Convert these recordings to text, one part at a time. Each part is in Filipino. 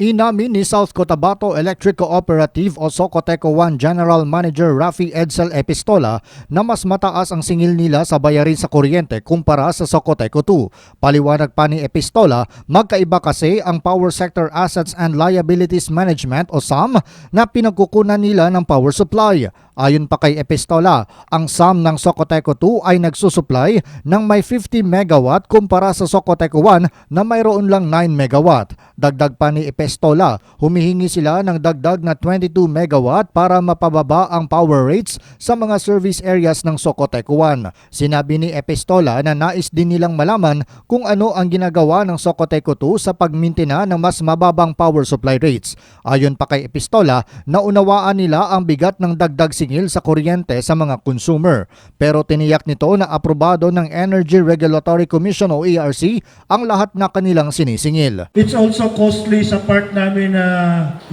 Inamin ni South Cotabato Electric Cooperative o Socoteco 1 General Manager Rafi Edsel Epistola na mas mataas ang singil nila sa bayarin sa kuryente kumpara sa Socoteco 2. Paliwanag pa ni Epistola, magkaiba kasi ang Power Sector Assets and Liabilities Management o SAM na pinagkukunan nila ng power supply. Ayon pa kay Epistola, ang SAM ng Socoteco 2 ay nagsusupply ng may 50 megawatt kumpara sa Socoteco 1 na mayroon lang 9 megawatt. Dagdag pa ni Epistola, humihingi sila ng dagdag na 22 megawatt para mapababa ang power rates sa mga service areas ng Socoteco 1. Sinabi ni Epistola na nais din nilang malaman kung ano ang ginagawa ng Socoteco 2 sa pagmintina ng mas mababang power supply rates. Ayon pa kay Epistola, naunawaan nila ang bigat ng dagdag singil sa kuryente sa mga consumer. Pero tiniyak nito na aprobado ng Energy Regulatory Commission o ERC ang lahat na kanilang sinisingil. It's also costly sa part namin na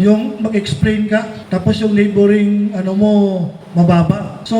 yung mag-explain ka tapos yung laboring mababa. So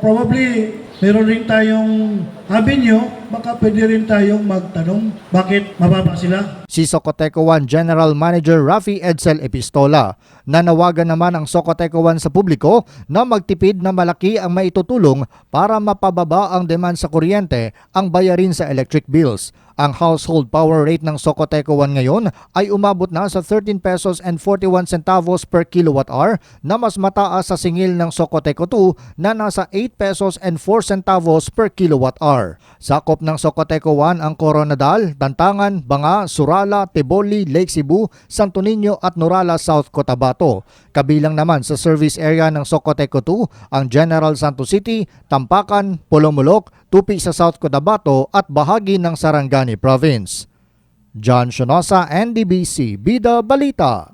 probably meron rin tayong avenue, baka pwede rin tayong magtanong bakit mababa sila. Si Socoteco 1 General Manager Rafi Edsel Epistola. Nanawagan naman ang Socoteco 1 sa publiko na magtipid na malaki ang maitutulong para mapababa ang demand sa kuryente ang bayarin sa electric bills. Ang household power rate ng Socoteco 1 ngayon ay umabot na sa 13 pesos and 41 centavos per kilowatt hour na mas mataas sa singil ng Socoteco 2 na nasa 8 pesos and 4 centavos per kilowatt hour. Sakop ng Socoteco 1 ang Coronadal, Tantangan, Banga, Surala, Tiboli, Lake Cebu, Santo Niño at Norala, South Cotabato. Kabilang naman sa service area ng Socoteco 2 ang General Santos City, Tampakan, Polomolok, Tupi sa South Cotabato at bahagi ng Sarangani Province. John Shonosa, NDBC, Bida Balita.